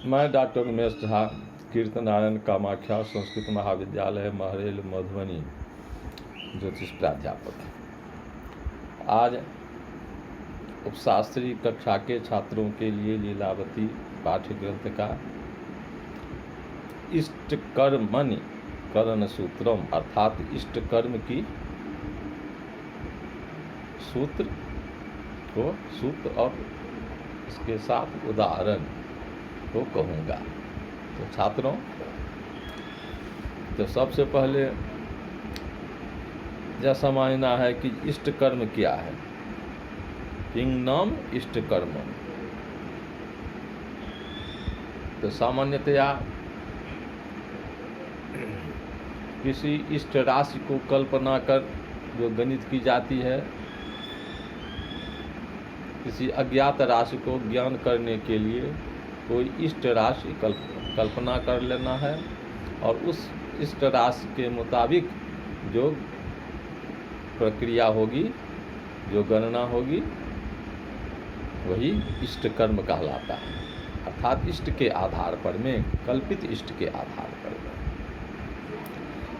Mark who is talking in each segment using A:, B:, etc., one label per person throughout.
A: मैं डॉक्टर उमेश झा, कीर्तनारायण कामाख्या संस्कृत महाविद्यालय महरेल मधुबनी ज्योतिष प्राध्यापक। आज उपशास्त्री कक्षा के छात्रों के लिए लीलावती पाठ्य ग्रंथ का इष्टकर्मणि करण सूत्रम अर्थात इष्ट कर्म की सूत्र और इसके साथ उदाहरण को कहूँगा। तो छात्रों, तो सबसे पहले यह समझना है कि इष्ट कर्म क्या है। किंगनम इष्ट कर्म। तो सामान्यतया किसी इष्ट राशि को कल्पना कर जो गणित की जाती है, किसी अज्ञात राशि को ज्ञान करने के लिए कोई इष्ट राशि कल्पना कर लेना है और उस इष्ट राशि के मुताबिक जो प्रक्रिया होगी, जो गणना होगी, वही इष्ट कर्म कहलाता है। अर्थात इष्ट के आधार पर में, कल्पित इष्ट के आधार पर में।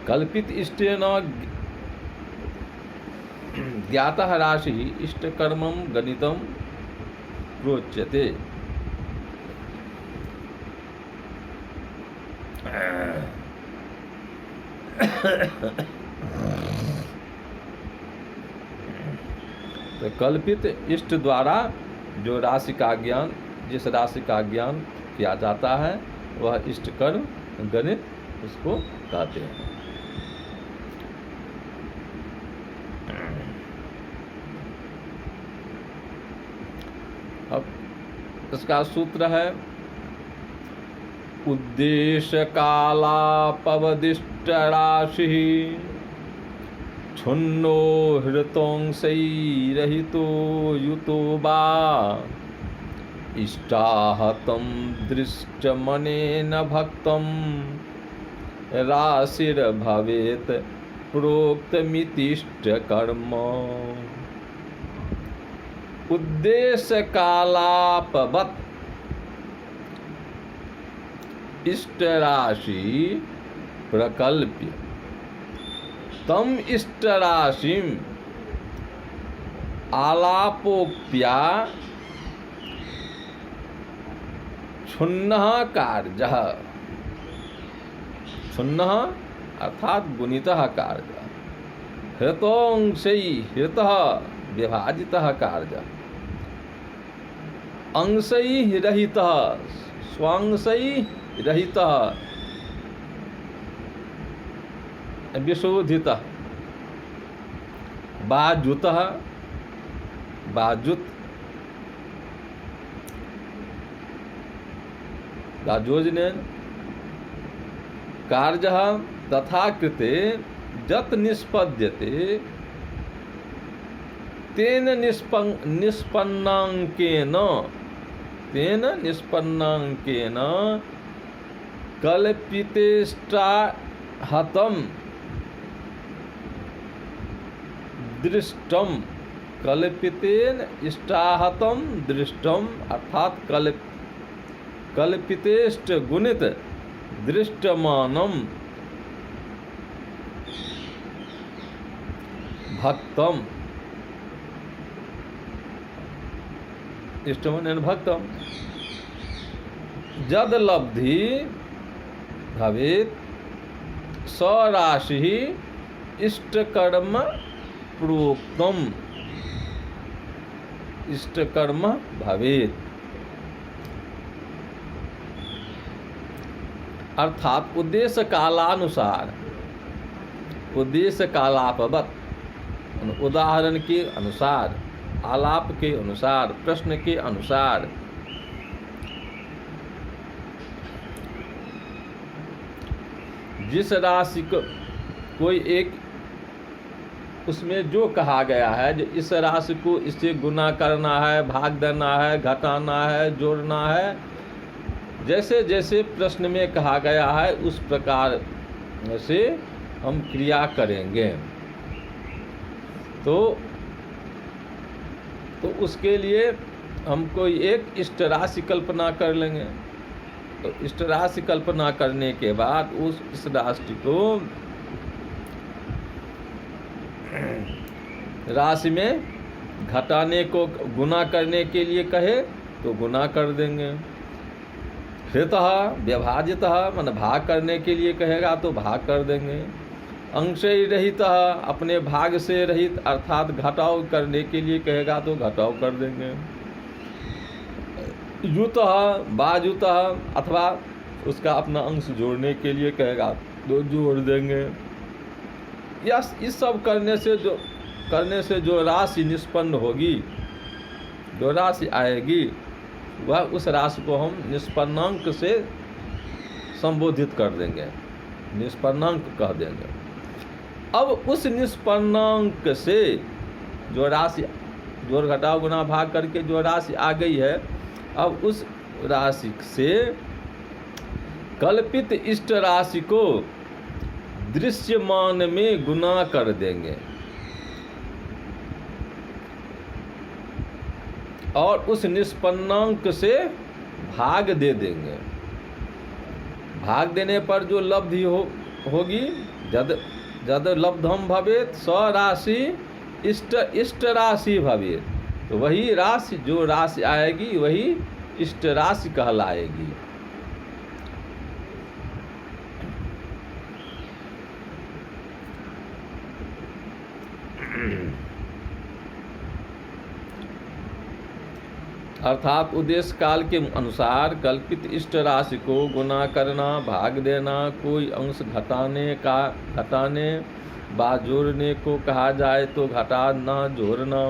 A: कल्पित इष्टेन ज्ञातः राशि इष्ट कर्मम गणितम प्रोच्यते। तो कल्पित इष्ट द्वारा जो राशि का ज्ञान, जिस राशि का ज्ञान किया जाता है, वह इष्ट कर्म गणित उसको कहते हैं। अब इसका सूत्र है उद्देश्य कालापवदिष्ट राशि क्षुन्नो हृतोंसैरहितो युतो वा इष्टाहतं दृष्टमनेन भक्तं राशिर्भवेत् प्रोक्तमितिष्ट कर्म। उद्देश्य कालापवत् इष्ट राशि प्रकल्प्य तम इष्ट राशिम आलापोप्या क्षुन्नः कार्यः। क्षुन्नः अर्थात गुणितः कार्यः, हृतोंशै हृतः विभाजितः कार्यः, अंशै रहितः स्वांशै रहितः विशोधितः, बाजुतः बाजुत बाजोजनेन कार्यः तथा कृते यत् निष्पद्यते तेन निष्पन्नांकेन कल्पितेष्टाहतं दृष्टम। कल्पितेन इष्टाहतं दृष्टम अर्थात कल्पितेष्ट गुणित दृष्टमानम भक्तम। इष्टमनेन भक्तम जद लब्धि भवेत् स राशि इष्ट कर्म प्रोक्तम। इष्ट कर्म भवेत् अर्थात उद्देश्य कालानुसार, उद्देश्य कालापवत उदाहरण के अनुसार, आलाप के अनुसार, प्रश्न के अनुसार जिस राशि को कोई एक उसमें जो कहा गया है, जो इस राशि को इससे गुना करना है, भाग देना है, घटाना है, जोड़ना है, जैसे जैसे प्रश्न में कहा गया है उस प्रकार से हम क्रिया करेंगे। तो उसके लिए हम कोई एक इष्ट राशि कल्पना कर लेंगे। तो इष्ट राशि कल्पना करने के बाद इस राशि को राशि में घटाने को गुना करने के लिए कहे तो गुना कर देंगे। हृतः व्यभाजितः मन भाग करने के लिए कहेगा तो भाग कर देंगे। अंशय रहित अपने भाग से रहित अर्थात घटाव करने के लिए कहेगा तो घटाव कर देंगे। युतः बाजुतः अथवा उसका अपना अंश जोड़ने के लिए कहेगा तो जोड़ देंगे। यस, इस सब करने से जो राशि निष्पन्न होगी, जो राशि आएगी, वह उस राशि को हम निष्पन्नांक से संबोधित कर देंगे, निष्पन्नांक कह देंगे। अब उस निष्पन्नांक से जो राशि जोड़ घटाव गुना भाग करके जो राशि आ गई है, अब उस राशि से कल्पित इष्ट राशि को दृश्यमान में गुना कर देंगे और उस निष्पन्नांक से भाग दे देंगे। भाग देने पर जो लब्धि होगी, जद लब्धम भवेत स राशि इष्ट राशि भवेत, तो वही राशि, जो राशि आएगी वही इष्ट राशि कहलाएगी। अर्थात उद्देश्य काल के अनुसार कल्पित इष्ट राशि को गुना करना, भाग देना, कोई अंश घटाने व जोड़ने को कहा जाए तो घटाना, जोड़ना।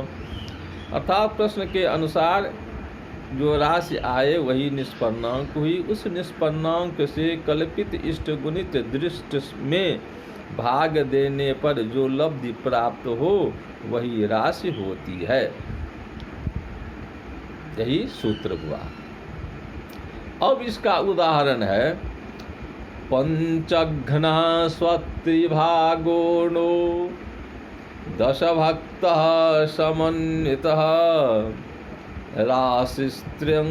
A: अर्थात प्रश्न के अनुसार जो राशि आए वही निष्पन्नांक हुई। उस निष्पन्नांक से कल्पित इष्ट गुणित दृष्ट में भाग देने पर जो लब्धि प्राप्त हो वही राशि होती है। यही सूत्र हुआ। अब इसका उदाहरण है पंचघ्न स्वत्रिभागोणो दशभक्तः समन्वितः राशिस्त्रियं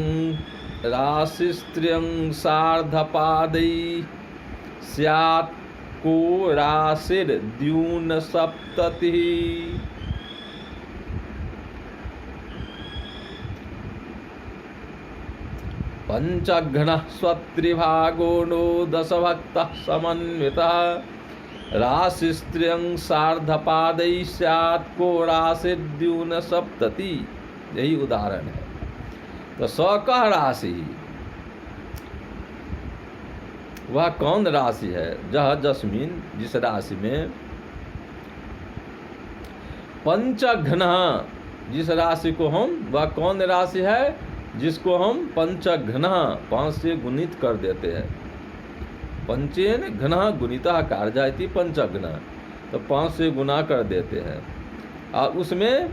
A: सार्धपादै स्यात् को राशिर्द्यूनसप्ततिः। पंचघ्न स्वत्रिभागोणो दशभक्तः समन्वितः राशिस्त्रियं सार्धपादै स्यात् को राशिर्द्यूनसप्तति। यही उदाहरण है। तो सकः राशि, वह कौन राशि है? जह जस्मिन, जिस राशि में पंचघ्न, जिस राशि को हम, वह कौन राशि है जिसको हम पंचघ्न, 5 से गुणित कर देते हैं। पंचेन घ्न गुणितः कार्याति पंचघ्न, तो 5 से गुना कर देते हैं। और उसमें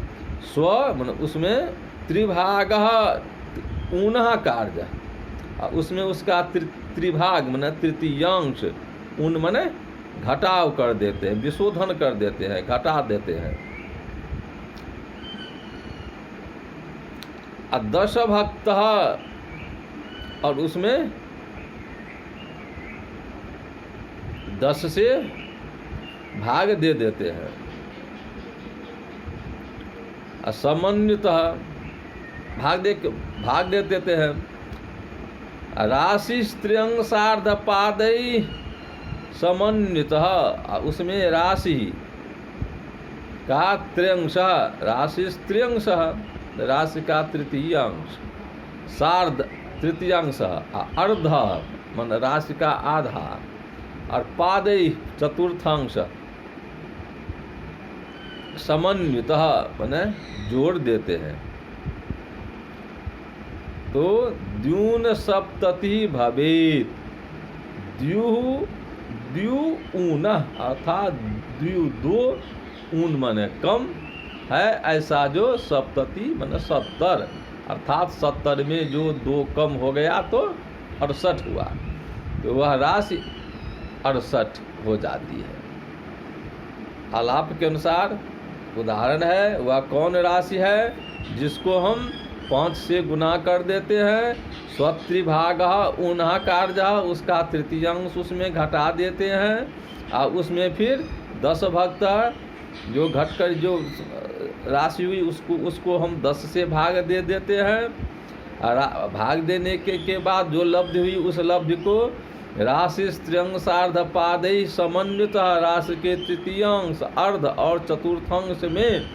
A: उसमें त्रिभागः ऊनः कार्य, और उसमें उसका त्रिभाग माने तृतीयांश, ऊन माने घटाव कर देते हैं, विशोधन कर देते हैं, घटा देते हैं। और दशभक्तः, और उसमें 10 से भाग दे देते हैं। समन्वितः, भाग दे देते हैं। राशिस्त्रियं सार्धपादै समन्वितः, उसमें राशि का त्रियंशः, राशिस्त्रियंशः, राशि का तृतीयांश, सार्ध तृतीयांश, अर्ध मान राशि का आधा, और पादै चतुर्थांश, समन्वितः माने जोड़ देते हैं। तो द्यून सप्तति भवेत, द्यू ऊन, अर्थात द्यू 2 ऊन माने कम है, ऐसा जो सप्तति माने 70, अर्थात 70 में जो 2 कम हो गया तो 68 हुआ, तो वह राशि 68 हो जाती है। आलाप के अनुसार उदाहरण है, वह कौन राशि है जिसको हम 5 से गुना कर देते हैं। स्वत्रिभाग ऊनः कार्य, उसका तृतीयांश उसमें घटा देते हैं और उसमें फिर 10 भक्त जो घटकर जो राशि हुई उसको हम 10 से भाग दे देते हैं। भाग देने के बाद जो लब्धि हुई उस लब्धि को राशि त्र्यंशार्धपादै समन्वित राशि के तृतीयांश, अर्ध और चतुर्थांश में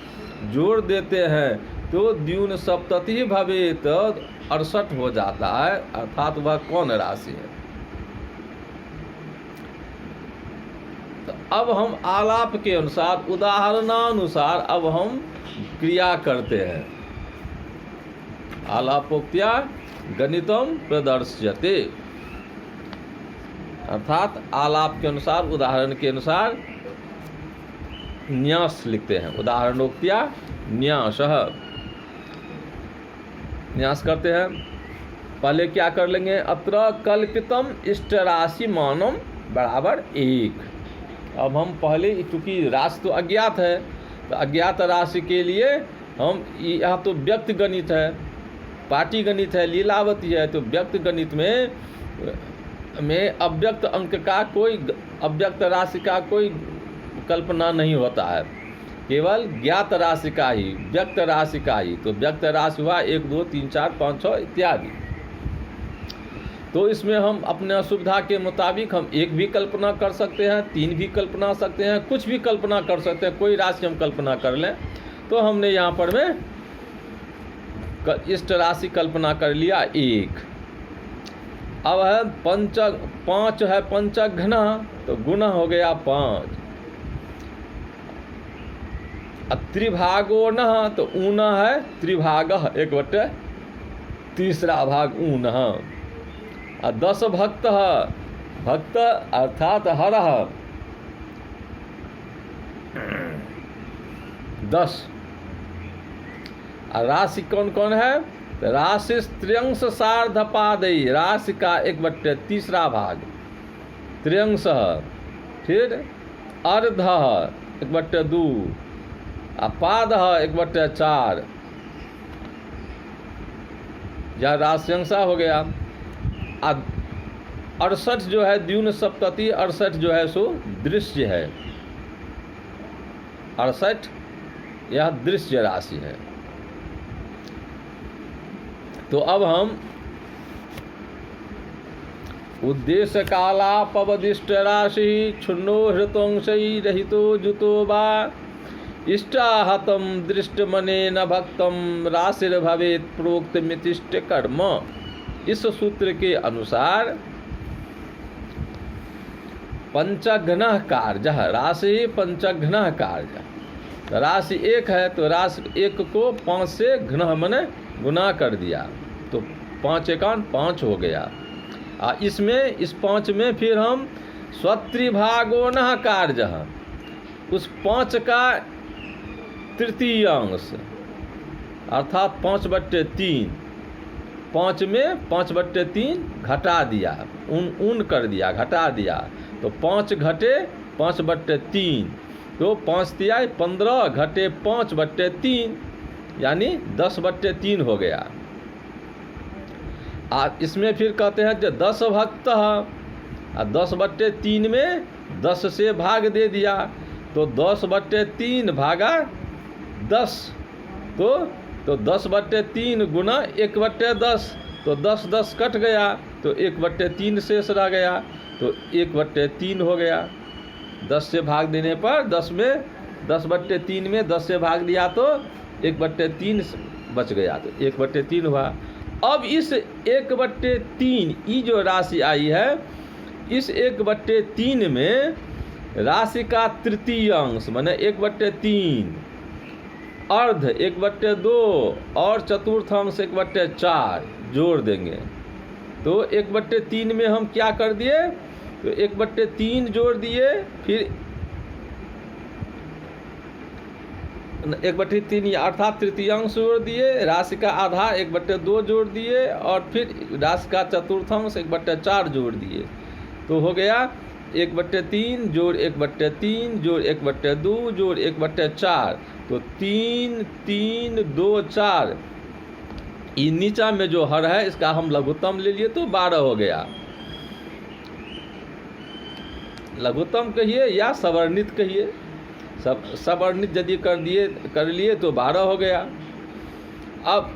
A: जोड़ देते हैं तो द्यून सप्तति भवेत 68 हो जाता है, अर्थात वह कौन राशि है। तो अब हम आलाप के अनुसार उदाहरणानुसार अब हम क्रिया करते हैं। आलापोक्त्या गणितम प्रदर्श्यते, अर्थात आलाप के अनुसार उदाहरण के अनुसार न्यास लिखते हैं। उदाहरणोक्त्या न्यासः, न्यास करते हैं। पहले क्या कर लेंगे, अत्र कल्पितम इष्ट राशि मानम बराबर 1। अब हम पहले चूंकि राशि तो अज्ञात है तो अज्ञात राशि के लिए हम, यह तो व्यक्त गणित है, पाटी गणित है, लीलावती है, तो व्यक्त गणित में अव्यक्त अंक का कोई, अव्यक्त राशि का कोई कल्पना नहीं होता है, केवल ज्ञात राशि का ही, व्यक्त राशि का ही। तो व्यक्त राशि हुआ 1 2 3 4 5 6 इत्यादि। तो इसमें हम अपने असुविधा के मुताबिक हम 1 भी कल्पना कर सकते हैं, 3 भी कल्पना सकते हैं, कुछ भी कल्पना कर सकते हैं, कोई राशि हम कल्पना कर लें। तो हमने यहाँ पर में इष्ट राशि कल्पना कर लिया 1। अब है 5 है पंचघ्न, तो गुना हो गया 5। त्रिभागो न, तो ऊन है त्रिभाग 1/3 भाग ऊन। 10 भक्त, भक्त अर्थात हर 10। राशि कौन कौन है, राशि त्र्यंश सार्धपादई, राशि का 1/3 भाग त्र्यंश, फिर अर्ध 1/2, अपाद 1/4, यह राशियंशा हो गया। 68 जो है द्यून सप्तति, 68 जो है सो दृश्य है, 68 यह दृश्य राशि है। तो अब हम उद्देश्य कालापवदिष्ट राशि क्षुण्णो हृतंशई रहितो जुतो वा इष्टाहतम दृष्टमनेन भक्तम राशिर्भवेत् प्रोक्त मितिष्ट कर्म। इस सूत्र के अनुसार पंचघ्न कार्य, राशि पंचघ्न कार्य, राशि 1 है तो राशि 1 को 5 से घ्न मने गुना कर दिया तो 5 एकान 5 हो गया। इसमें इस 5 में फिर हम स्वत्रिभागो न कार्य, उस 5 का तृतीयांश अर्थात 5/3, 5 में 5/3 घटा दिया, ऊन कर दिया, घटा दिया, तो 5 घटे 5/3, तो 5 तिया 15 घटे 5/3 यानी 10/3 हो गया। इसमें फिर कहते हैं कि 10 भक्त, 10/3 में 10 से भाग दे दिया तो 10/3 भागा 10, तो 10/3 गुना 1/10, तो 10 कट गया तो 1/3 शेष रह गया, तो 1/3 हो गया। 10 से भाग देने पर 10 में 10/3 में 10 से भाग दिया तो 1/3 बच गया, तो 1/3 हुआ। अब इस 1/3 ये जो राशि आई है, इस 1/3 में राशि का तृतीयांश माने 1/3, अर्ध 1/2 और चतुर्थांश 1/4 जोड़ देंगे। तो 1/3 में हम क्या कर दिए, तो 1/3 जोड़ दिए, फिर 1/3 अर्थात तृतीयांश जोड़ दिए, राशि का आधा 1/2 जोड़ दिए और फिर राशि का चतुर्थांश 1/4 जोड़ दिए, तो हो गया 1/3 जोड़ 1/3 जोड़ 1/2 जोड़ 1/4, तो 3 3 2 4 ये नीचा में जो हर है इसका हम लघुत्तम ले लिए तो 12 हो गया। लघुत्तम कहिए या सवर्णित कहिए, सवर्णित यदि कर लिए तो 12 हो गया। अब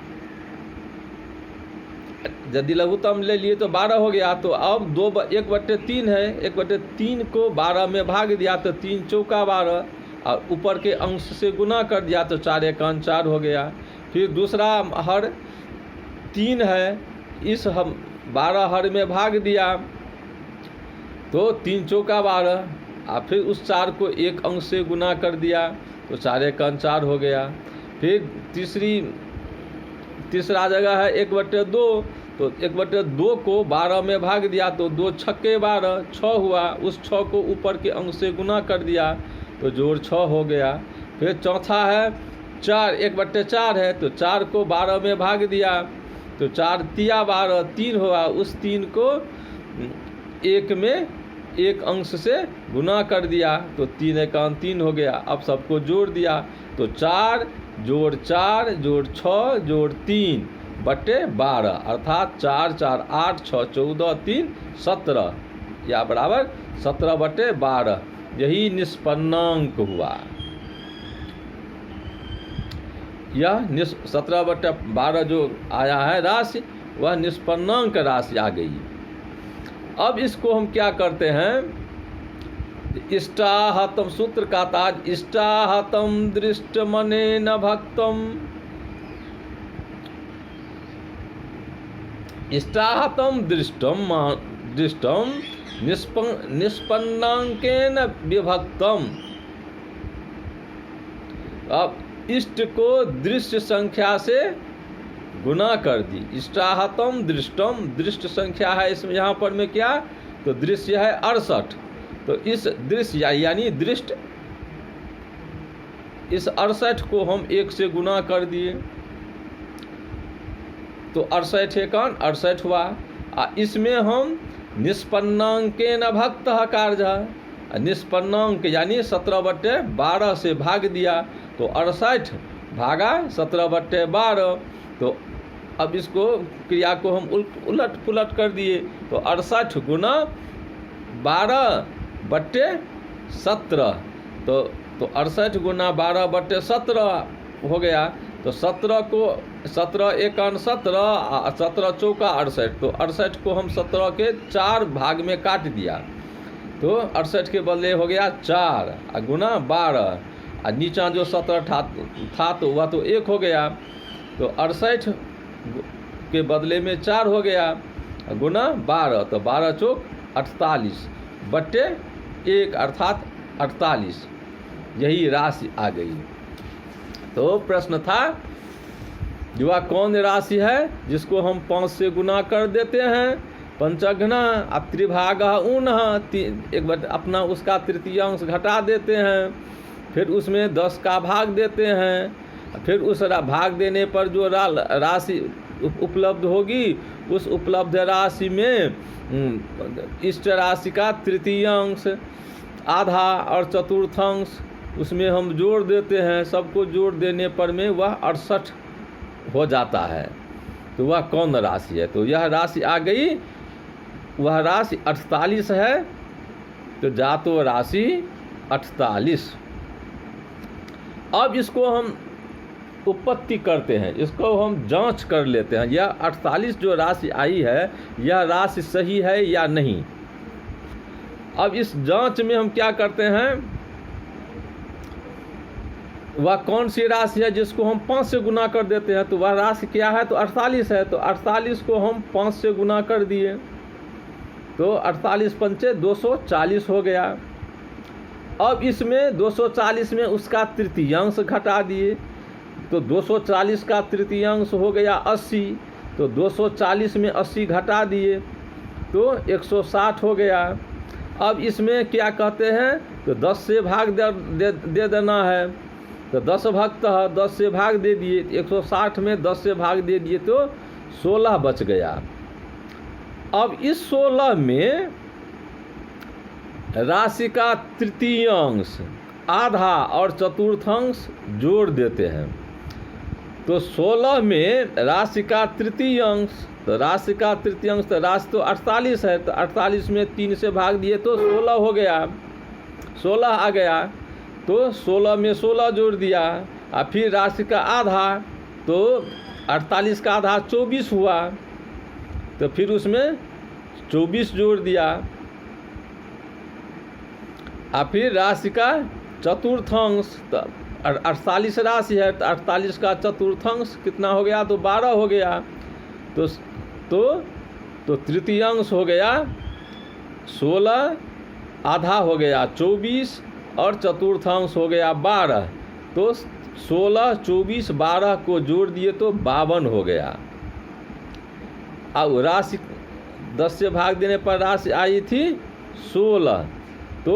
A: यदि लघुत्तम ले लिए तो 12 हो गया। तो अब 1/3 है, 1/3 को 12 में भाग दिया तो 3 चौका 12, और ऊपर के अंश से गुना कर दिया तो 4 एकान 4 हो गया। फिर दूसरा हर 3 है, इस हम 12 हर में भाग दिया तो 3 चौका 12, और फिर उस 4 को एक अंश से गुना कर दिया तो 4 एकान 4 हो गया। फिर तीसरा जगह है 1/2, तो 1/2 को 12 में भाग दिया तो 2 छक्के 12, 6 हुआ। उस 6 को ऊपर के अंश से गुना कर दिया तो जोड़ 6 हो गया। फिर चौथा है 4, 1/4 है, तो 4 को 12 में भाग दिया तो 4 तिया 12, 3 हुआ। उस 3 को 1 में एक अंश से गुना कर दिया तो 3 एकान 3 हो गया। अब सबको जोड़ दिया तो 4 जोड़ 4 जोड़ 6 जोड़ 3 बटे 12, अर्थात 4 4 8 6 14 3 17, या बराबर 17/12। यही निष्पन्नांक हुआ। यह 17/12 जो आया है राशि, वह निष्पन्नांक राशि आ गई। अब इसको हम क्या करते हैं, इष्टाहतम सूत्र का ताज, इष्टाहतम दृष्ट मने न भक्तम, इष्टाहतम दृष्टम निष्पन्नांकेन विभक्तम। अब इष्ट को दृश्य संख्या से गुना कर दी। इष्टाहतम दृष्टम, दृष्ट संख्या है इसमें यहाँ पर में क्या, तो दृश्य है 68, तो इस दृश्य यानी दृष्ट, इस 68 को हम 1 से गुना कर दिए तो 68 एकान 68 हुआ। इसमें हम निष्पन्नांकेन भक्त कार्य, निष्पन्नांक यानी 17/12 से भाग दिया तो 68 भागा 17/12। तो अब इसको क्रिया को हम उलट पुलट कर दिए तो 68 गुना 12/17, तो 68 गुना 12/17 हो गया। तो 17 को 17 एकान 17, 17 चौका 68, तो 68 को हम 17 के 4 भाग में काट दिया तो 68 के बदले हो गया 4 गुना 12, और नीचा जो 17 था तो वह तो 1 हो गया, तो 68 के बदले में 4 हो गया गुना 12, तो 12 चौक 48/1 अर्थात 48, यही राशि आ गई। तो प्रश्न था युवा कौन राशि है जिसको हम 5 से गुना कर देते हैं, पंचघ्ना, अब त्रिभाग ऊन, एक बार अपना उसका तृतीयांश घटा देते हैं, फिर उसमें 10 का भाग देते हैं, फिर उस भाग देने पर जो राशि उपलब्ध होगी उस उपलब्ध राशि में इष्ट राशि का तृतीयांश, आधा और चतुर्थांश उसमें हम जोड़ देते हैं। सबको जोड़ देने पर में वह 68 हो जाता है। तो वह कौन राशि है, तो यह राशि आ गई, वह राशि 48 है। तो जातो राशि 48। अब इसको हम उत्पत्ति करते हैं, इसको हम जांच कर लेते हैं, यह 48 जो राशि आई है यह राशि सही है या नहीं। अब इस जांच में हम क्या करते हैं, वह कौन सी राशि है जिसको हम 5 से गुना कर देते हैं, तो वह राशि क्या है, तो 48 है। तो 48 को हम 5 से गुना कर दिए तो 48 पंचे 240 हो गया। अब इसमें 240 में उसका तृतीयांश घटा दिए तो 240 का तृतीयांश हो गया 80, तो 240 में 80 घटा दिए तो 160 हो गया। अब इसमें क्या कहते हैं, तो 10 से भाग दे देना है, तो 10 भक्त है, 10 से भाग दे दिए, 160 में 10 से भाग दे दिए तो 16 बच गया। अब इस 16 में राशि का तृतीयांश, आधा और चतुर्थांश जोड़ देते हैं। तो 16 में राशि का तृतीय अंश, तो राशि का तृतीय अंश, तो राशि तो 48 है, तो 48 में 3 से भाग दिए तो 16 हो गया, 16 आ गया। तो 16 में 16 जोड़ दिया, और फिर राशि का आधा, तो 48 का आधा 24 हुआ, तो फिर उसमें 24 जोड़ दिया, और फिर राशि का चतुर्थांश, तो 48 राशि है, तो 48 का चतुर्थांश कितना हो गया, तो 12 हो गया। तो तृतीयांश हो गया 16, आधा हो गया 24, और चतुर्थांश हो गया 12। तो 16, 24, 12 को जोड़ दिए तो 52 हो गया। अब राशि 10 से भाग देने पर राशि आई थी 16, तो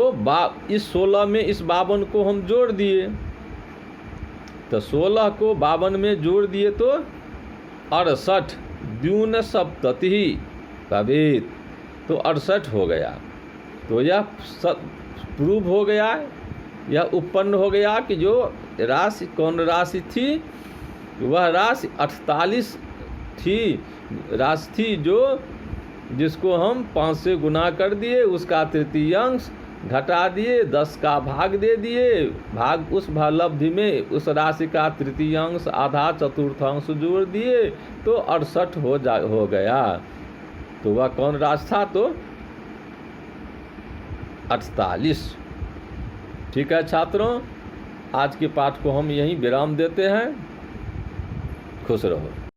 A: इस 16 में इस 52 को हम जोड़ दिए, तो 16 को 52 में जोड़ दिए तो 68 द्यून सप्तति भवेत्, तो 68 हो गया। तो यह प्रूव हो गया, यह उत्पन्न हो गया कि जो राशि कौन राशि थी, वह राशि 48 थी, राशि थी जो जिसको हम 5 से गुना कर दिए, उसका तृतीयांश घटा दिए, 10 का भाग दे दिए, भाग उस लब्धि में उस राशि का तृतीयांश आधा चतुर्थांश जोड़ दिए, तो 68 हो गया। तो वह कौन राशि था, तो 48। ठीक है छात्रों, आज के पाठ को हम यहीं विराम देते हैं। खुश रहो।